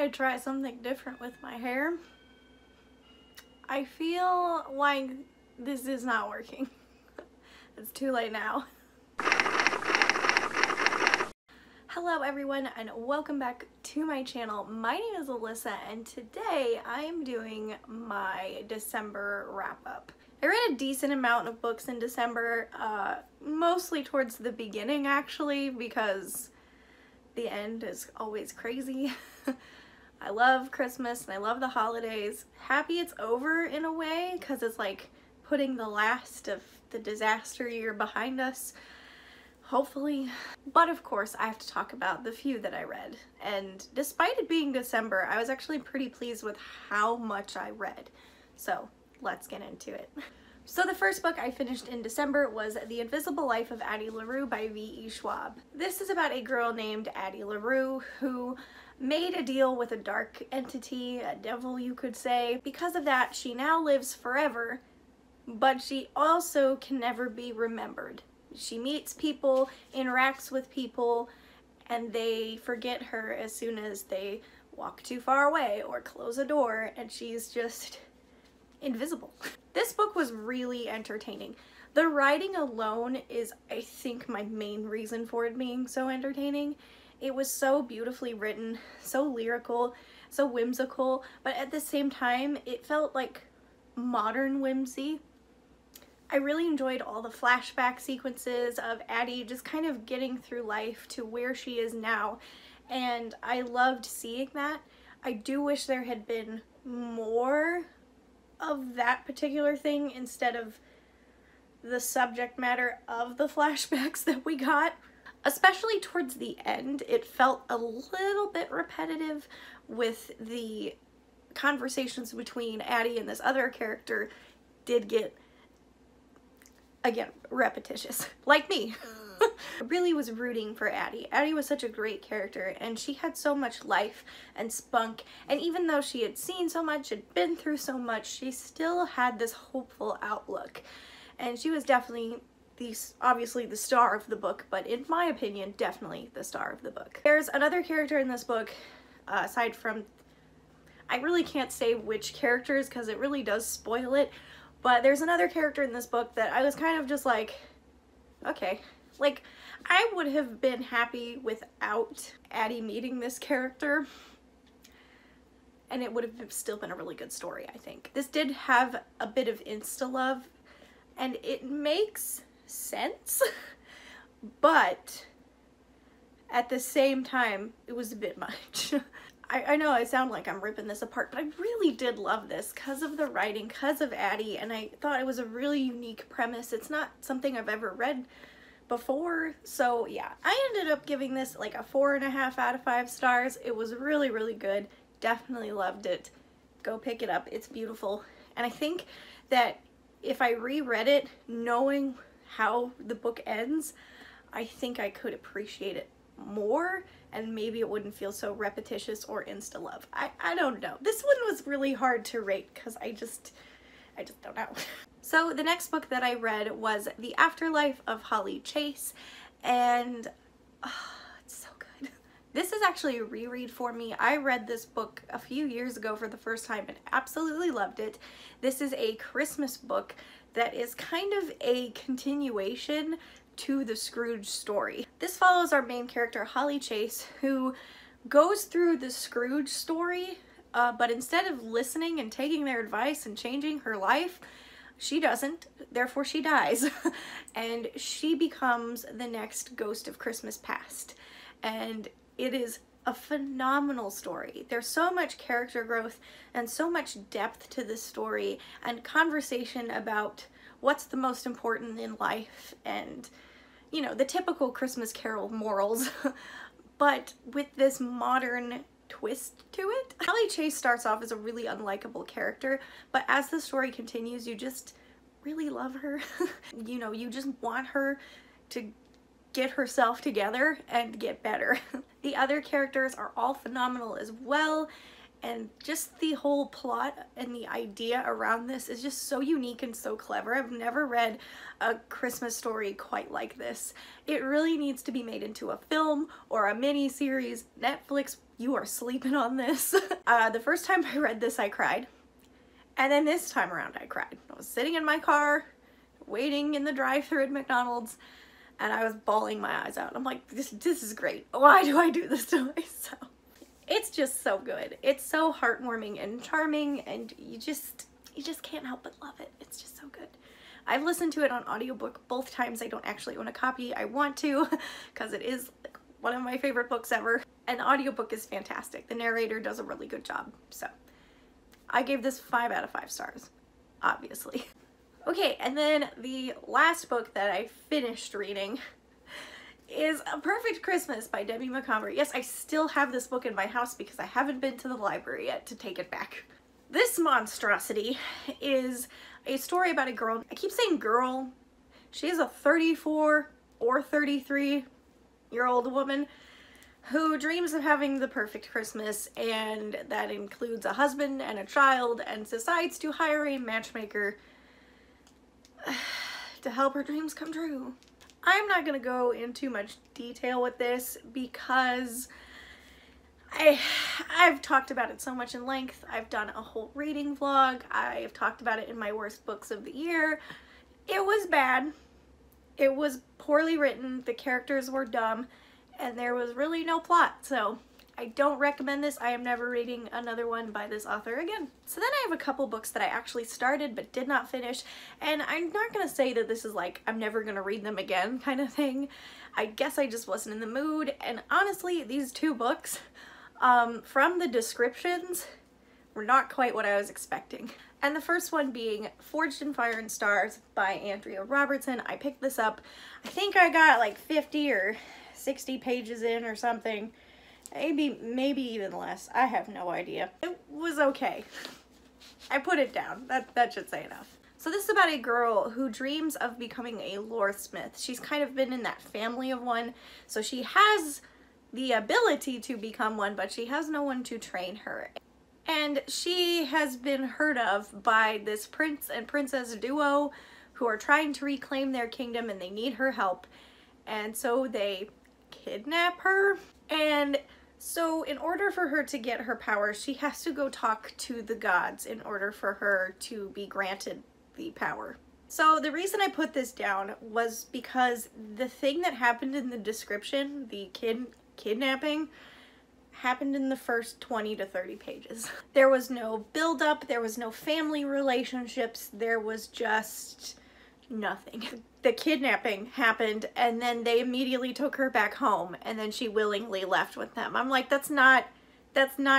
I try something different with my hair. I feel like this is not working. It's too late now. Hello everyone and welcome back to my channel. My name is Alyssa and today I'm doing my December wrap up. I read a decent amount of books in December, mostly towards the beginning actually, because the end is always crazy. I love Christmas and I love the holidays. Happy it's over in a way, because it's like putting the last of the disaster year behind us, hopefully. But of course I have to talk about the few that I read, and despite it being December, I was actually pretty pleased with how much I read. So let's get into it. So the first book I finished in December was The Invisible Life of Addie LaRue by V.E. Schwab. This is about a girl named Addie LaRue who made a deal with a dark entity, a devil you could say. Because of that, she now lives forever, but she also can never be remembered. She meets people, interacts with people, and they forget her as soon as they walk too far away or close a door, and she's just invisible. This book was really entertaining. The writing alone is, I think, my main reason for it being so entertaining. It was so beautifully written, so lyrical, so whimsical, but at the same time, it felt like modern whimsy. I really enjoyed all the flashback sequences of Addie just kind of getting through life to where she is now, and I loved seeing that. I do wish there had been more of that particular thing instead of the subject matter of the flashbacks that we got. Especially towards the end, it felt a little bit repetitive with the conversations between Addie and this other character. Did get, again, repetitious, like me. I really was rooting for Addie. Addie was such a great character, and she had so much life and spunk, and even though she had seen so much, had been through so much, she still had this hopeful outlook. And she was definitely obviously the star of the book, but in my opinion, definitely the star of the book. There's another character in this book, aside from, I really can't say which characters because it really does spoil it, but there's another character in this book that I was kind of just like, okay. Like, I would have been happy without Addie meeting this character, and it would have still been a really good story, I think. This did have a bit of insta-love, and it makes sense, but at the same time, it was a bit much. I know I sound like I'm ripping this apart, but I really did love this because of the writing, because of Addie, and I thought it was a really unique premise. It's not something I've ever read before, so yeah, I ended up giving this like a 4.5 out of 5 stars. It was really, really good. Definitely loved it. Go pick it up. It's beautiful. And I think that if I reread it, knowing how the book ends, I think I could appreciate it more, and maybe it wouldn't feel so repetitious or insta-love. I don't know. This one was really hard to rate because I just don't know. So the next book that I read was The Afterlife of Holly Chase, and it's so good. This is actually a reread for me. I read this book a few years ago for the first time and absolutely loved it. This is a Christmas book that is kind of a continuation to the Scrooge story. This follows our main character, Holly Chase, who goes through the Scrooge story, but instead of listening and taking their advice and changing her life, she doesn't, therefore she dies. And she becomes the next ghost of Christmas past. And it is a phenomenal story. There's so much character growth and so much depth to this story, and conversation about what's the most important in life, and, you know, the typical Christmas Carol morals, but with this modern twist to it. Holly Chase starts off as a really unlikable character, but as the story continues, you just really love her. You know, you just want her to get herself together and get better. The other characters are all phenomenal as well, and just the whole plot and the idea around this is just so unique and so clever. I've never read a Christmas story quite like this. It really needs to be made into a film or a mini series. Netflix you are sleeping on this. The first time I read this, I cried. And then this time around, I cried. I was sitting in my car, waiting in the drive-thru at McDonald's, and I was bawling my eyes out. I'm like, this is great. Why do I do this to myself? It's just so good. It's so heartwarming and charming, and you just can't help but love it. It's just so good. I've listened to it on audiobook both times. I don't actually own a copy. I want to, because it is like one of my favorite books ever. And the audiobook is fantastic. The narrator does a really good job. So I gave this 5 out of 5 stars, obviously. Okay, and then the last book that I finished reading is A Perfect Christmas by Debbie Macomber. Yes, I still have this book in my house because I haven't been to the library yet to take it back. This monstrosity is a story about a girl. I keep saying girl. She is a 34 or 33-year-old woman who dreams of having the perfect Christmas, and that includes a husband and a child, and decides to hire a matchmaker to help her dreams come true. I'm not gonna go into much detail with this because I've talked about it so much in length. I've done a whole reading vlog. I've talked about it in my worst books of the year. It was bad. It was poorly written. The characters were dumb, and there was really no plot. So I don't recommend this. I am never reading another one by this author again. So then I have a couple books that I actually started but did not finish, and I'm not gonna say that this is like I'm never gonna read them again kind of thing. I guess I just wasn't in the mood, and honestly these 2 books from the descriptions were not quite what I was expecting. And the first one being Forged in Fire and Stars by Andrea Robertson. I picked this up, I think I got like 50 or 60 pages in or something. Maybe even less. I have no idea. It was okay. I put it down. That should say enough. So this is about a girl who dreams of becoming a loresmith. She's kind of been in that family of one, so she has the ability to become one, but she has no one to train her. And she has been heard of by this prince and princess duo who are trying to reclaim their kingdom, and they need her help. And so they kidnap her. And so in order for her to get her powers, she has to go talk to the gods in order for her to be granted the power. So the reason I put this down was because the thing that happened in the description, the kidnapping, happened in the first 20 to 30 pages. There was no build-up, there was no family relationships, there was just nothing. The kidnapping happened, and then they immediately took her back home, and then she willingly left with them. I'm like, that's not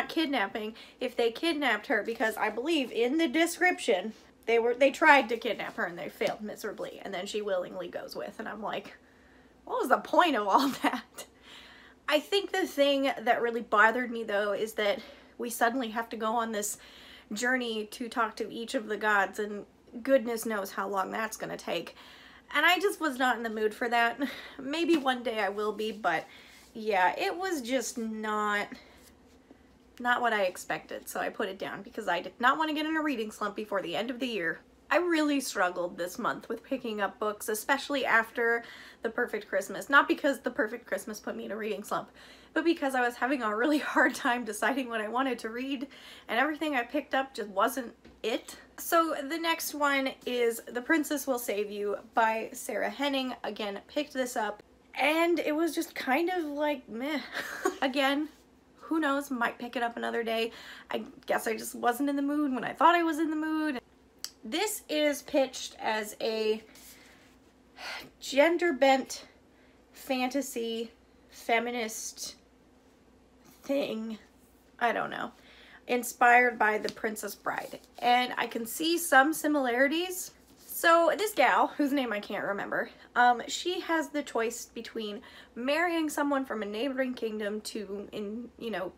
kidnapping. If they kidnapped her, because I believe in the description they tried to kidnap her and they failed miserably, and then she willingly goes with, and I'm like, what was the point of all that? I think the thing that really bothered me though is that we suddenly have to go on this journey to talk to each of the gods, and goodness knows how long that's gonna take. And I just was not in the mood for that. Maybe one day I will be, but yeah, it was just not what I expected. So I put it down because I did not want to get in a reading slump before the end of the year. I really struggled this month with picking up books, especially after The Perfect Christmas. Not because The Perfect Christmas put me in a reading slump, but because I was having a really hard time deciding what I wanted to read, and everything I picked up just wasn't it. So the next one is The Princess Will Save You by Sarah Henning. Again, picked this up, and it was just kind of like meh. Again, who knows, might pick it up another day. I guess I just wasn't in the mood when I thought I was in the mood. This is pitched as a gender-bent fantasy feminist thing, I don't know, inspired by The Princess Bride, and I can see some similarities. So this gal, whose name I can't remember, she has the choice between marrying someone from a neighboring kingdom to,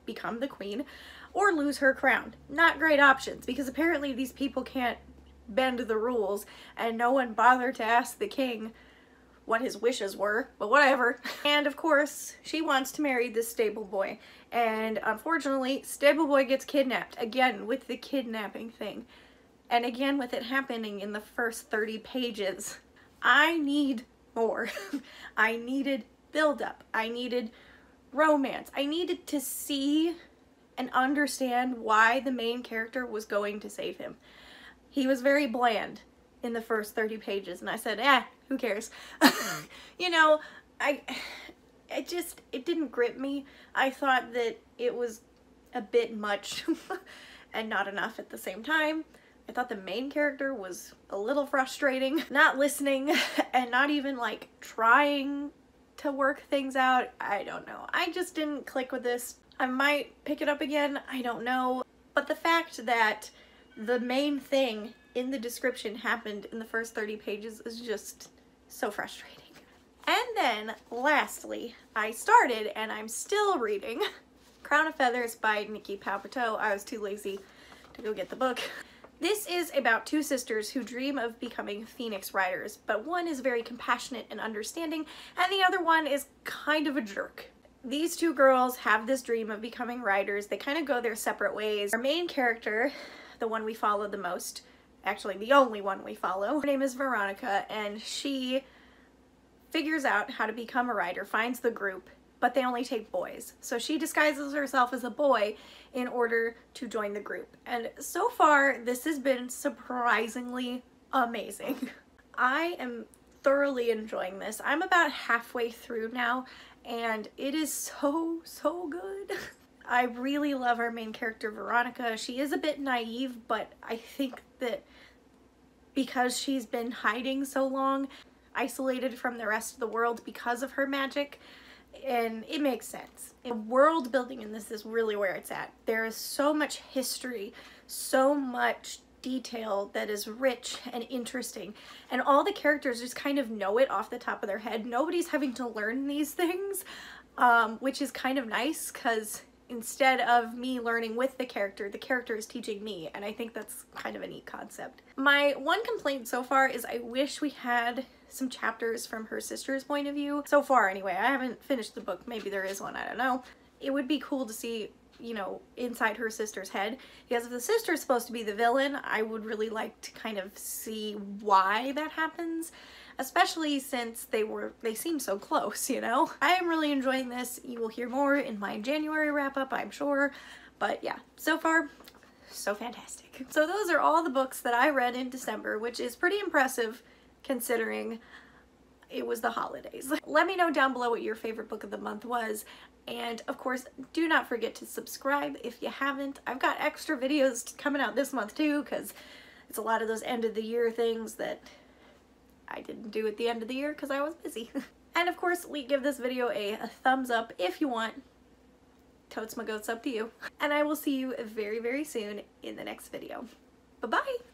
become the queen, or lose her crown. Not great options, because apparently these people can't bend the rules, and no one bothered to ask the king what his wishes were, but whatever. And of course, she wants to marry this stable boy, and unfortunately, stable boy gets kidnapped, again with the kidnapping thing, and again with it happening in the first 30 pages. I need more. I needed build-up. I needed romance. I needed to see and understand why the main character was going to save him. He was very bland in the first 30 pages, and I said, who cares? You know, it didn't grip me. I thought that it was a bit much and not enough at the same time. I thought the main character was a little frustrating, not listening and not even like trying to work things out. I don't know. I just didn't click with this. I might pick it up again, I don't know. But the fact that the main thing in the description happened in the first 30 pages is just so frustrating. And then lastly, I started and I'm still reading Crown of Feathers by Nikki Preto. I was too lazy to go get the book. This is about two sisters who dream of becoming phoenix riders, but one is very compassionate and understanding, and the other one is kind of a jerk. These two girls have this dream of becoming riders. They kind of go their separate ways. Our main character, the one we follow the most, actually the only one we follow, her name is Veronica, and she figures out how to become a rider, finds the group, but they only take boys. So she disguises herself as a boy in order to join the group. And so far, this has been surprisingly amazing. I am thoroughly enjoying this. I'm about halfway through now, and it is so good. I really love our main character, Veronica. She is a bit naive, but I think that because she's been hiding so long, isolated from the rest of the world because of her magic, and it makes sense. The world building in this is really where it's at. There is so much history, so much detail that is rich and interesting, and all the characters just kind of know it off the top of their head. Nobody's having to learn these things, which is kind of nice, because instead of me learning with the character is teaching me, and I think that's kind of a neat concept. My one complaint so far is I wish we had some chapters from her sister's point of view. So far anyway, I haven't finished the book, maybe there is one, I don't know. It would be cool to see, you know, inside her sister's head, because if the sister's supposed to be the villain, I would really like to kind of see why that happens, especially since they seem so close, you know? I am really enjoying this. You will hear more in my January wrap-up, I'm sure, but yeah, so far, so fantastic. So those are all the books that I read in December, which is pretty impressive considering it was the holidays. Let me know down below what your favorite book of the month was, and of course do not forget to subscribe if you haven't. I've got extra videos coming out this month too, because it's a lot of those end of the year things that I didn't do at the end of the year because I was busy. And of course, give this video a thumbs up if you want. Totes my goats, up to you. And I will see you very soon in the next video. Bye-bye!